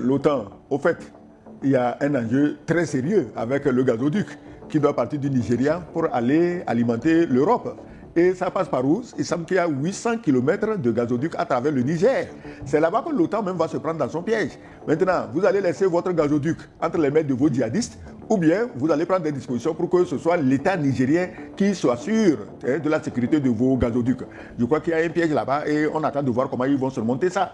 L'OTAN, au fait, il y a un enjeu très sérieux avec le gazoduc qui doit partir du Nigeria pour aller alimenter l'Europe. Et ça passe par où? Il semble qu'il y a 800 km de gazoduc à travers le Niger. C'est là-bas que l'OTAN même va se prendre dans son piège. Maintenant, vous allez laisser votre gazoduc entre les mains de vos djihadistes ou bien vous allez prendre des dispositions pour que ce soit l'État nigérien qui soit sûr de la sécurité de vos gazoducs. Je crois qu'il y a un piège là-bas et on attend de voir comment ils vont surmonter ça.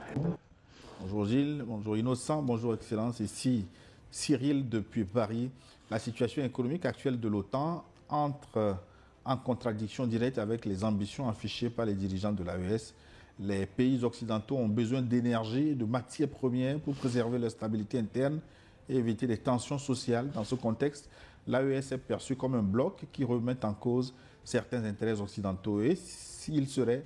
Bonjour Gilles, bonjour Innocent, bonjour Excellence. Ici Cyril depuis Paris. La situation économique actuelle de l'OTAN entre en contradiction directe avec les ambitions affichées par les dirigeants de l'AES. Les pays occidentaux ont besoin d'énergie et de matières premières pour préserver leur stabilité interne et éviter des tensions sociales. Dans ce contexte, l'AES est perçue comme un bloc qui remet en cause certains intérêts occidentaux. Et s'il serait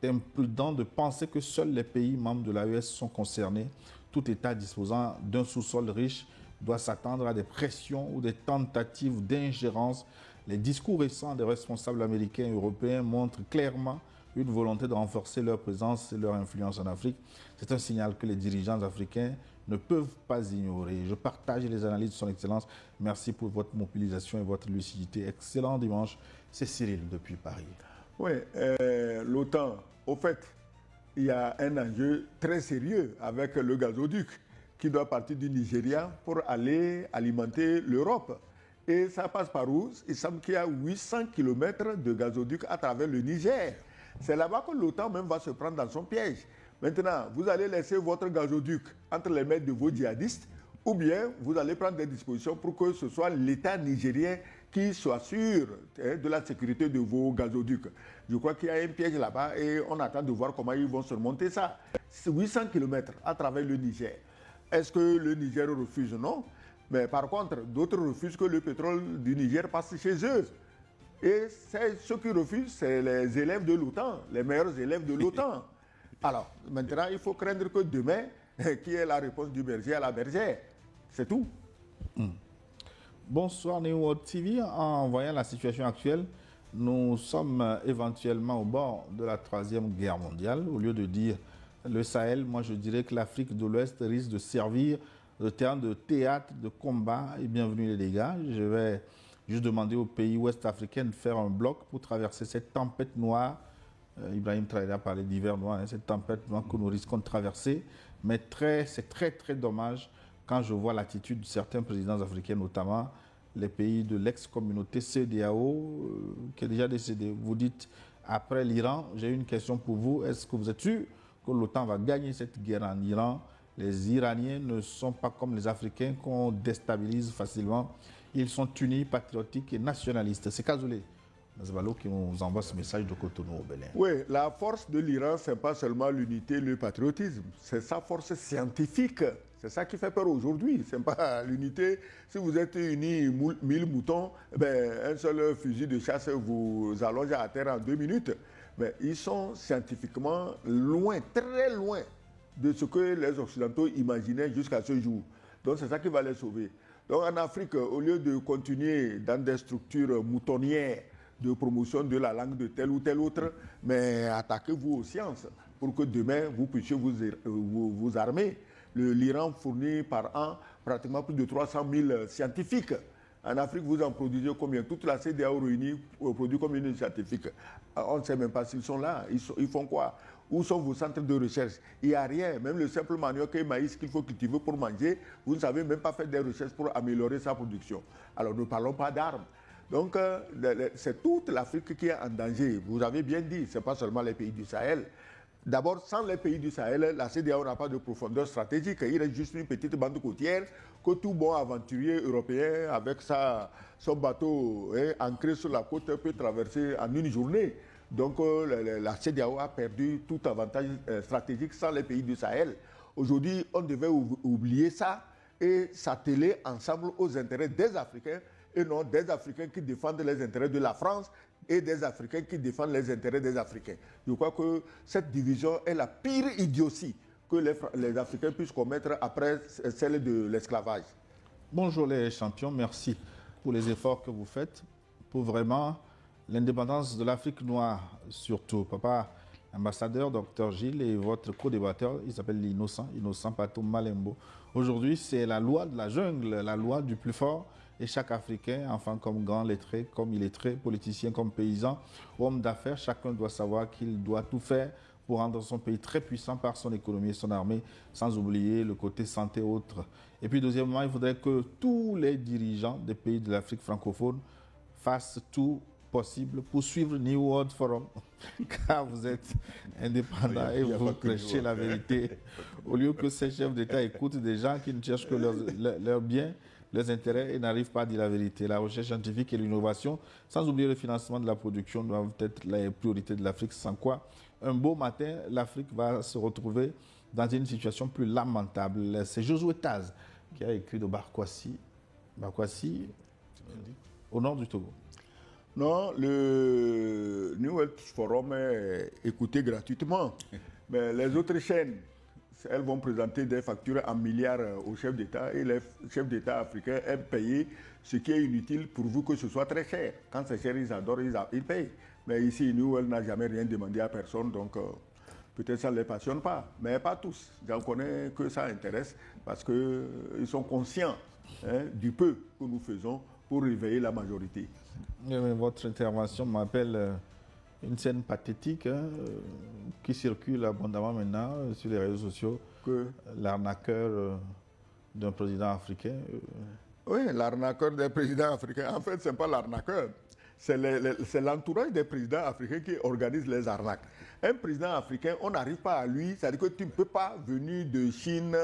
imprudent de penser que seuls les pays membres de l'AES sont concernés, tout État disposant d'un sous-sol riche doit s'attendre à des pressions ou des tentatives d'ingérence. Les discours récents des responsables américains et européens montrent clairement une volonté de renforcer leur présence et leur influence en Afrique. C'est un signal que les dirigeants africains ne peuvent pas ignorer. Je partage les analyses de son Excellence. Merci pour votre mobilisation et votre lucidité. Excellent dimanche. C'est Cyril depuis Paris. Oui, l'OTAN, au fait, il y a un enjeu très sérieux avec le gazoduc qui doit partir du Nigeria pour aller alimenter l'Europe. Et ça passe par où? Il semble qu'il y a 800 km de gazoduc à travers le Niger. C'est là-bas que l'OTAN même va se prendre dans son piège. Maintenant, vous allez laisser votre gazoduc entre les mains de vos djihadistes ou bien vous allez prendre des dispositions pour que ce soit l'État nigérien qui soit sûr de la sécurité de vos gazoducs. Je crois qu'il y a un piège là-bas et on attend de voir comment ils vont surmonter ça. C'est 800 km à travers le Niger. Est-ce que le Niger refuse? Non. Mais par contre, d'autres refusent que le pétrole du Niger passe chez eux. Et ceux qui refusent, c'est les élèves de l'OTAN, les meilleurs élèves de l'OTAN. Alors, maintenant, il faut craindre que demain, qui est la réponse du berger à la bergère. C'est tout. Bonsoir New World TV. En voyant la situation actuelle, nous sommes éventuellement au bord de la Troisième Guerre mondiale. Au lieu de dire le Sahel, moi je dirais que l'Afrique de l'Ouest risque de servir de terrain de théâtre, de combat. Et bienvenue les gars. Je vais juste demander aux pays ouest-africains de faire un bloc pour traverser cette tempête noire. Ibrahim Traoré a parlé d'hiver noir, cette tempête noire que nous risquons de traverser. Mais c'est très dommage quand je vois l'attitude de certains présidents africains, notamment les pays de l'ex-communauté CEDEAO, qui est déjà décédé. Vous dites, après l'Iran, j'ai une question pour vous. Est-ce que vous êtes sûr que l'OTAN va gagner cette guerre en Iran? Les Iraniens ne sont pas comme les Africains qu'on déstabilise facilement. Ils sont unis, patriotiques et nationalistes. C'est Kazoulé Nazbalo qui nous envoie ce message de Cotonou au Bénin. Oui, la force de l'Iran, ce n'est pas seulement l'unité, le patriotisme. C'est sa force scientifique. C'est ça qui fait peur aujourd'hui. Ce n'est pas l'unité. Si vous êtes unis 1000 moutons, un seul fusil de chasse vous allonge à terre en 2 minutes. Mais ils sont scientifiquement loin, très loin de ce que les Occidentaux imaginaient jusqu'à ce jour. Donc c'est ça qui va les sauver. Donc en Afrique, au lieu de continuer dans des structures moutonnières de promotion de la langue de tel ou tel autre, mais attaquez-vous aux sciences pour que demain vous puissiez vous armer. L'Iran fournit par an pratiquement plus de 300 000 scientifiques. En Afrique, vous en produisez combien? Toute la CEDEAO réunie produit combien de scientifiques? On ne sait même pas s'ils sont là. Ils font quoi? Où sont vos centres de recherche? Il n'y a rien. Même le simple manioc et maïs qu'il faut cultiver pour manger, vous ne savez même pas faire des recherches pour améliorer sa production. Alors ne parlons pas d'armes. Donc c'est toute l'Afrique qui est en danger. Vous avez bien dit, ce n'est pas seulement les pays du Sahel. D'abord, sans les pays du Sahel, la CEDEAO n'a pas de profondeur stratégique. Il reste juste une petite bande côtière que tout bon aventurier européen, avec son bateau ancré sur la côte, peut traverser en une journée. Donc, la CEDEAO a perdu tout avantage stratégique sans les pays du Sahel. Aujourd'hui, on devait oublier ça et s'atteler ensemble aux intérêts des Africains et non des Africains qui défendent les intérêts de la France et des Africains qui défendent les intérêts des Africains. Je crois que cette division est la pire idiotie que les Africains puissent commettre après celle de l'esclavage. Bonjour les champions, merci pour les efforts que vous faites pour vraiment l'indépendance de l'Afrique noire surtout. Papa, ambassadeur, docteur Gilles, et votre co-débatteur, il s'appelle Innocent Patou Malembo. Aujourd'hui, c'est la loi de la jungle, la loi du plus fort. Et chaque Africain, enfant comme grand lettré, comme illettré, politicien comme paysan, homme d'affaires, chacun doit savoir qu'il doit tout faire pour rendre son pays très puissant par son économie et son armée, sans oublier le côté santé autre. Et puis deuxièmement, il faudrait que tous les dirigeants des pays de l'Afrique francophone fassent tout possible pour suivre New World Forum, car vous êtes indépendant et vous prêchez la vérité. Au lieu que ces chefs d'État écoutent des gens qui ne cherchent que leur bien, leurs intérêts et n'arrivent pas à dire la vérité. La recherche scientifique et l'innovation, sans oublier le financement de la production, doivent être les priorités de l'Afrique, sans quoi, un beau matin, l'Afrique va se retrouver dans une situation plus lamentable. C'est Josué Taz qui a écrit de Barkwasi, au nord du Togo. Non, le New World Forum est écouté gratuitement. Mais les autres chaînes, elles vont présenter des factures en milliards aux chefs d'État et les chefs d'État africains aiment payer ce qui est inutile pourvu que ce soit très cher. Quand c'est cher, ils adorent, ils payent. Mais ici, New World n'a jamais rien demandé à personne, donc peut-être ça ne les passionne pas. Mais pas tous. J'en connais que ça intéresse parce qu'ils sont conscients du peu que nous faisons pour réveiller la majorité. Votre intervention m'appelle une scène pathétique qui circule abondamment maintenant sur les réseaux sociaux. L'arnaqueur d'un président africain. Oui, l'arnaqueur des présidents africains. En fait, ce n'est pas l'arnaqueur. C'est l'entourage des présidents africains qui organise les arnaques. Un président africain, on n'arrive pas à lui. C'est-à-dire que tu ne peux pas venir de Chine,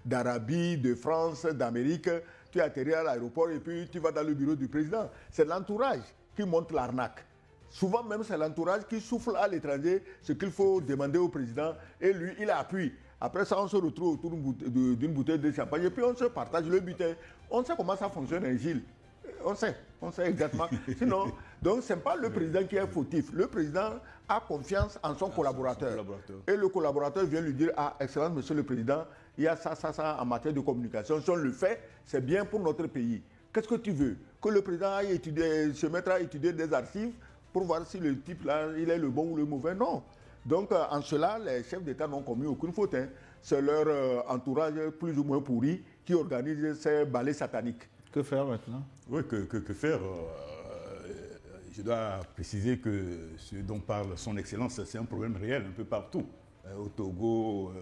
d'Arabie, de France, d'Amérique. Tu atterris à l'aéroport et puis tu vas dans le bureau du président. C'est l'entourage qui monte l'arnaque. Souvent même, c'est l'entourage qui souffle à l'étranger ce qu'il faut demander au président et lui, il appuie. Après ça, on se retrouve autour d'une bouteille de champagne et puis on se partage le butin. On sait comment ça fonctionne, Gilles. On sait exactement. Sinon, donc ce n'est pas le président qui est fautif. Le président a confiance en son collaborateur. Et le collaborateur vient lui dire, ah, Excellence, Monsieur le Président, il y a ça en matière de communication. Si on le fait, c'est bien pour notre pays. Qu'est-ce que tu veux? Que le président aille se mettre à étudier des archives pour voir si le type là, il est le bon ou le mauvais? Non. Donc, en cela, les chefs d'État n'ont commis aucune faute. C'est leur entourage plus ou moins pourri qui organise ces ballets sataniques. Que faire maintenant? Oui, que faire? Je dois préciser que ce dont parle son Excellence, c'est un problème réel un peu partout. Au Togo,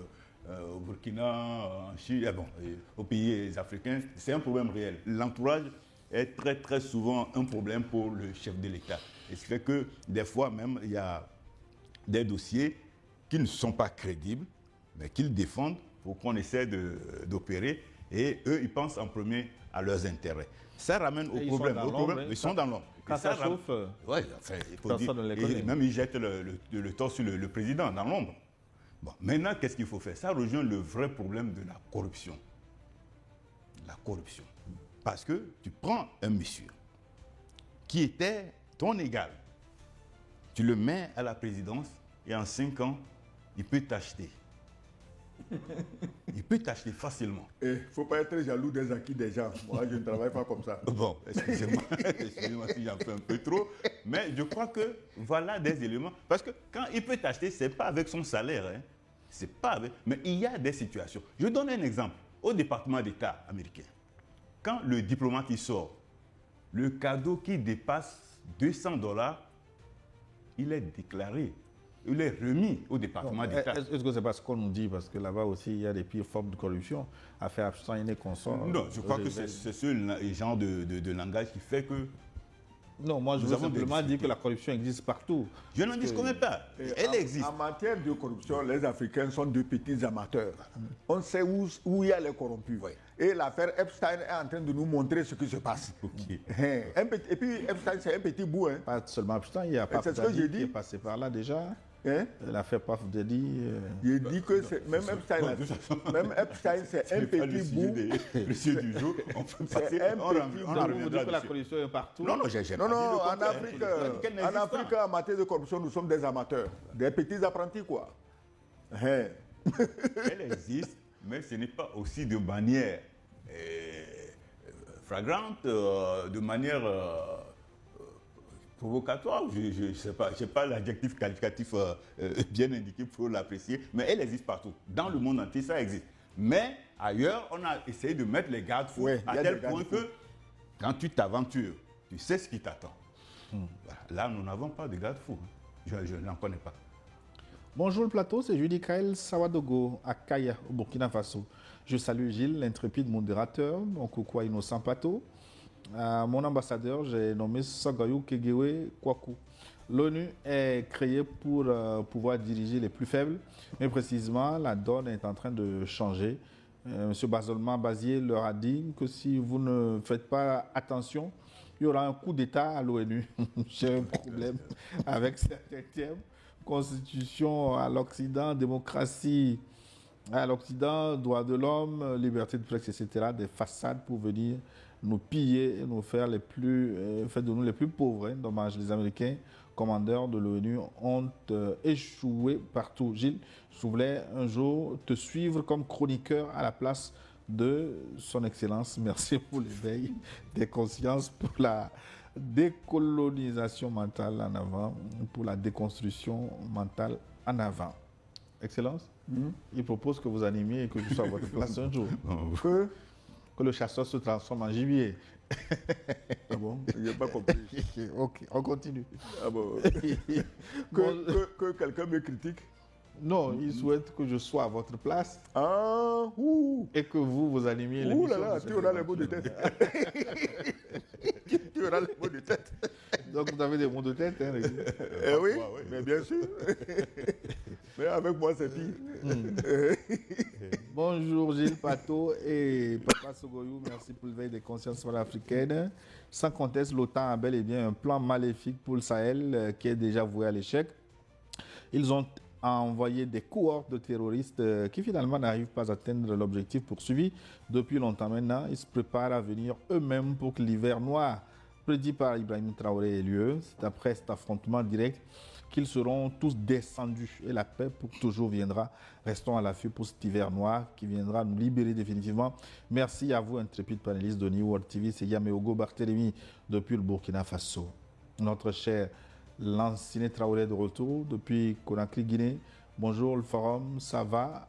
au Burkina, en Chine, aux pays africains, c'est un problème réel. L'entourage est très très souvent un problème pour le chef de l'État. Et ce qui fait que des fois même, il y a des dossiers qui ne sont pas crédibles, mais qu'ils défendent pour qu'on essaie d'opérer. Et eux, ils pensent en premier à leurs intérêts. Ça ramène au problème. Ils sont dans l'ombre. Quand ça chauffe, il faut dire, et même ils jettent le tort sur le président dans l'ombre. Bon, maintenant, qu'est-ce qu'il faut faire? Ça rejoint le vrai problème de la corruption. La corruption. Parce que tu prends un monsieur qui était ton égal, tu le mets à la présidence et en 5 ans, il peut t'acheter. Il peut t'acheter facilement. Il ne faut pas être jaloux des acquis des gens. Moi, je ne travaille pas comme ça. Bon, excusez-moi si j'en fais un peu trop. Mais je crois que voilà des éléments. Parce que quand il peut t'acheter, ce n'est pas avec son salaire. C'est pas avec... Mais il y a des situations. Je donne un exemple. Au département d'État américain, quand le diplomate il sort, le cadeau qui dépasse $200, il est déclaré. Il est remis au département d'État. Est-ce que c'est parce qu'on nous dit, parce que là-bas aussi, il y a des pires formes de corruption, affaires Epstein et consorts? Non, je crois que c'est ce genre de langage qui fait que... Non, moi je veux simplement dire que la corruption existe partout. Je n'en disconnais pas. Elle existe. En matière de corruption, les Africains sont de petits amateurs. On sait où il y a les corrompus. Oui. Et l'affaire Epstein est en train de nous montrer ce qui se passe. Okay. Et puis Epstein, c'est un petit bout. Pas seulement Epstein, il y a Paf Dadi qui est passé par là déjà. L'affaire Paf Dadi. Il dit que même Epstein, c'est un petit bout. Monsieur du jour, on peut passer. On dit que la corruption est partout. Non, en Afrique, en matière de corruption, nous sommes des amateurs, des petits apprentis, quoi. Elle existe, mais ce n'est pas aussi de manière flagrante, de manière provocatoire, je ne sais pas, je n'ai pas l'adjectif qualificatif bien indiqué pour l'apprécier, mais elle existe partout. Dans le monde entier, ça existe. Mais ailleurs, on a essayé de mettre les garde-fous à tel point que quand tu t'aventures, tu sais ce qui t'attend. Voilà. Là, nous n'avons pas de garde-fous. Je n'en connais pas. Bonjour le plateau, c'est Judy Kael Sawadogo à Kaya, au Burkina Faso. Je salue Gilles, l'intrépide modérateur, mon coucou à Innocent Pato. Mon ambassadeur, j'ai nommé Sogayou Kegewe Kwaku. L'ONU est créée pour pouvoir diriger les plus faibles, mais précisément, la donne est en train de changer. Monsieur Bazolman Bazier leur a dit que si vous ne faites pas attention, il y aura un coup d'État à l'ONU. J'ai un problème avec certains termes. Constitution à l'Occident, démocratie à l'Occident, droits de l'homme, liberté de presse, etc. Des façades pour venir nous piller et nous faire faire de nous les plus pauvres. Hein. Dommage, les Américains, commandeurs de l'ONU, ont échoué partout. Gilles, je voulais un jour te suivre comme chroniqueur à la place de son Excellence. Merci pour l'éveil des consciences, pour la décolonisation mentale en avant, pour la déconstruction mentale en avant. Excellence, il propose que vous animiez et que je sois à votre place un jour. Que le chasseur se transforme en gibier. Ah bon? Je n'ai pas compris. Ok, on continue. Ah bon? que quelqu'un me critique? Non, il souhaite que je sois à votre place. Ah, et que vous animiez l'émission. Ouh là là, tu auras les mots de tête. Tu auras les mots de tête. Donc vous avez des mots de tête, hein, oui, mais bien sûr. Mais avec moi, c'est pire. Bonjour Gilles Pato et Papa Sogoyou, merci pour l'éveil des consciences africaines. Sans conteste, l'OTAN a bel et bien un plan maléfique pour le Sahel qui est déjà voué à l'échec. Ils ont envoyé des cohortes de terroristes qui finalement n'arrivent pas à atteindre l'objectif poursuivi depuis longtemps maintenant. Ils se préparent à venir eux-mêmes pour que l'hiver noir prédit par Ibrahim Traoré ait lieu. C'est après cet affrontement direct qu'ils seront tous descendus et la paix pour toujours viendra. Restons à l'affût pour cet hiver noir qui viendra nous libérer définitivement. Merci à vous, intrépide panéliste de New World TV. C'est Yameogo Barthélémy depuis le Burkina Faso. Notre cher Lanciné Traoré de retour depuis Conakry, Guinée. Bonjour le forum, ça va?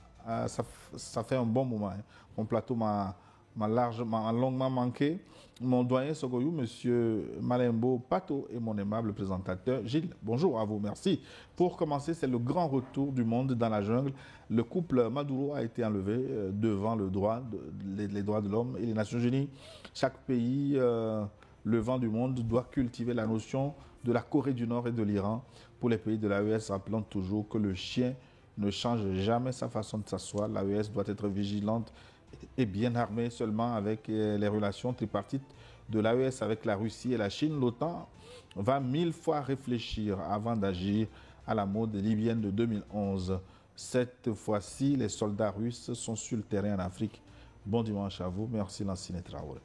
Ça fait un bon moment. Hein. Mon plateau m'a longuement manqué. Mon doyen Sogoyou, monsieur Malembo Pato et mon aimable présentateur Gilles. Bonjour à vous, merci. Pour commencer, c'est le grand retour du monde dans la jungle. Le couple Maduro a été enlevé devant les droits de l'homme et les Nations Unies. Chaque pays levant du monde doit cultiver la notion de la Corée du Nord et de l'Iran. Pour les pays de l'AES, rappelons toujours que le chien ne change jamais sa façon de s'asseoir. L'AES doit être vigilante et bien armée seulement avec les relations tripartites de l'AES avec la Russie et la Chine. L'OTAN va 1000 fois réfléchir avant d'agir à la mode libyenne de 2011. Cette fois-ci, les soldats russes sont sur le terrain en Afrique. Bon dimanche à vous. Merci Lanciné Traoré.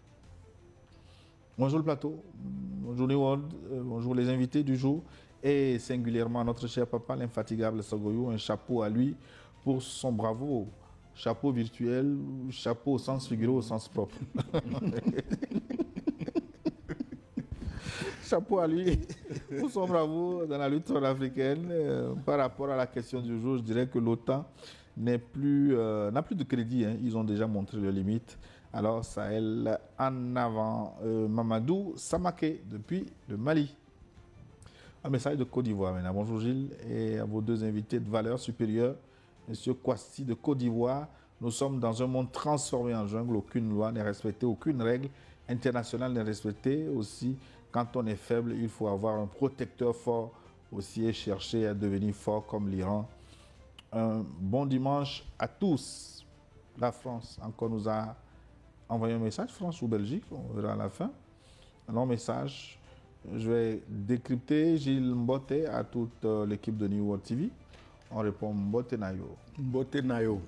Bonjour le plateau, bonjour New World, bonjour les invités du jour et singulièrement notre cher papa, l'infatigable Sogoyou, un chapeau à lui pour son bravo. Chapeau virtuel, chapeau au sens figuré, au sens propre. Chapeau à lui pour son bravo dans la lutte africaine. Par rapport à la question du jour, je dirais que l'OTAN n'a plus de crédit. Hein. Ils ont déjà montré leurs limites. Alors, Sahel en avant. Mamadou Samaké, depuis le Mali. Un message de Côte d'Ivoire maintenant. Bonjour Gilles et à vos deux invités de valeur supérieure. Monsieur Kwasi de Côte d'Ivoire, nous sommes dans un monde transformé en jungle. Aucune loi n'est respectée, aucune règle internationale n'est respectée. Aussi, quand on est faible, il faut avoir un protecteur fort aussi et chercher à devenir fort comme l'Iran. Un bon dimanche à tous. La France encore nous a envoyé un message, France ou Belgique, on verra à la fin. Un long message. Je vais décrypter Gilles Mbote à toute l'équipe de New World TV. On répond Mbote Nayo. Mbote Nayo.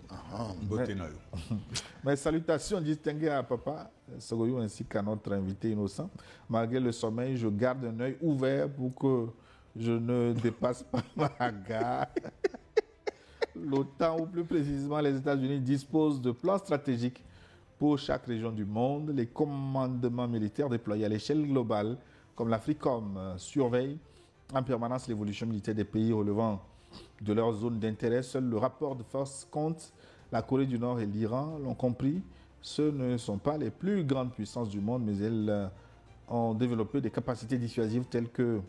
Mbote Nayo. Mes salutations distinguées à Papa Sogoyou ainsi qu'à notre invité Innocent. Malgré le sommeil, je garde un œil ouvert pour que je ne dépasse pas ma gare. L'OTAN, ou plus précisément les États-Unis, disposent de plans stratégiques pour chaque région du monde. Les commandements militaires déployés à l'échelle globale comme l'Africom surveille en permanence l'évolution militaire des pays relevant de leur zone d'intérêt. Seul le rapport de force compte. La Corée du Nord et l'Iran l'ont compris. Ce ne sont pas les plus grandes puissances du monde, mais elles ont développé des capacités dissuasives telles que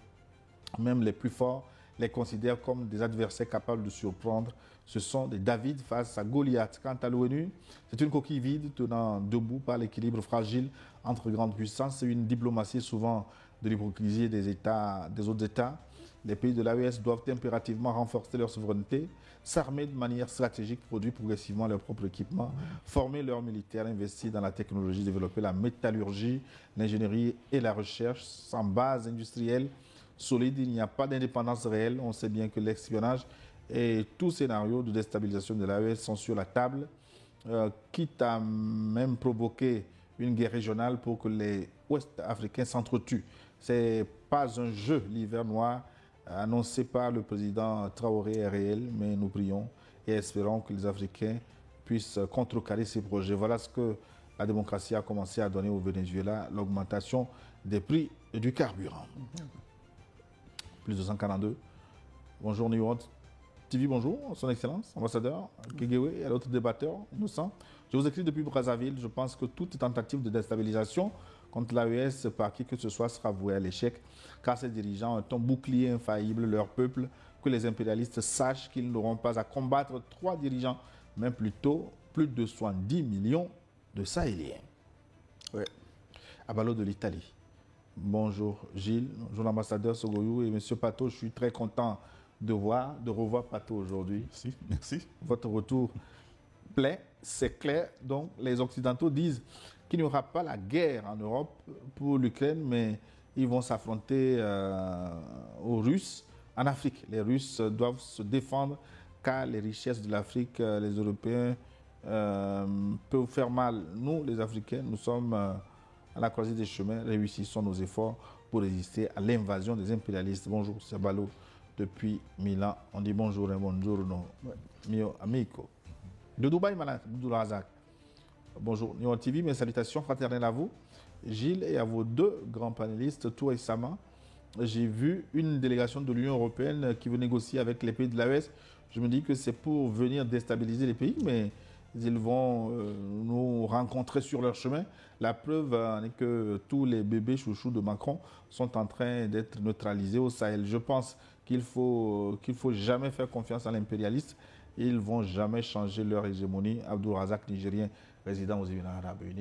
même les plus forts les considèrent comme des adversaires capables de surprendre. Ce sont des David face à Goliath. Quant à l'ONU, c'est une coquille vide tenant debout par l'équilibre fragile entre grandes puissances. C'est une diplomatie souvent de l'hypocrisie des autres États. Les pays de l'AES doivent impérativement renforcer leur souveraineté, s'armer de manière stratégique, produire progressivement leur propre équipement, former leurs militaires, investir dans la technologie, développer la métallurgie, l'ingénierie et la recherche. Sans base industrielle solide, il n'y a pas d'indépendance réelle. On sait bien que l'espionnage et tout scénario de déstabilisation de l'AES sont sur la table, quitte à même provoquer une guerre régionale pour que les Ouest-Africains s'entretuent. Ce n'est pas un jeu, l'hiver noir annoncé par le président Traoré est réel, mais nous prions et espérons que les Africains puissent contrecarrer ces projets. Voilà ce que la démocratie a commencé à donner au Venezuela, l'augmentation des prix du carburant. Plus de 142. Bonjour New York TV, bonjour, son excellence, ambassadeur Kegewe et à l'autre débatteur, Innocent. Je vous écris depuis Brazzaville. Je pense que toute tentative de déstabilisation contre l'AES par qui que ce soit sera vouée à l'échec, car ces dirigeants ont un bouclier infaillible, leur peuple, que les impérialistes sachent qu'ils n'auront pas à combattre 3 dirigeants, mais plutôt plus de 70 millions de Sahéliens. Ouais. Abalo de l'Italie. Bonjour Gilles, bonjour l'ambassadeur Sogoyou et monsieur Pato, je suis très content de revoir Pato aujourd'hui. Merci, merci. Votre retour plaît, c'est clair. Donc les Occidentaux disent qu'il n'y aura pas la guerre en Europe pour l'Ukraine, mais ils vont s'affronter aux Russes en Afrique. Les Russes doivent se défendre car les richesses de l'Afrique, les Européens peuvent faire mal. Nous, les Africains, nous sommes à la croisée des chemins. Réussissons nos efforts pour résister à l'invasion des impérialistes. Bonjour, c'est Balo depuis Milan. On dit bonjour et bonjour, mio amico. De Dubaï, Abdul Razak. Bonjour, Nyon TV, mes salutations fraternelles à vous, Gilles, et à vos 2 grands panélistes. Tout récemment, j'ai vu une délégation de l'Union européenne qui veut négocier avec les pays de l'AES. Je me dis que c'est pour venir déstabiliser les pays, mais ils vont nous rencontrer sur leur chemin. La preuve est que tous les bébés chouchous de Macron sont en train d'être neutralisés au Sahel. Je pense qu'il faut jamais faire confiance à l'impérialiste. Ils ne vont jamais changer leur hégémonie. Abdul Razak, Nigérien, résident aux Émirats arabes unis.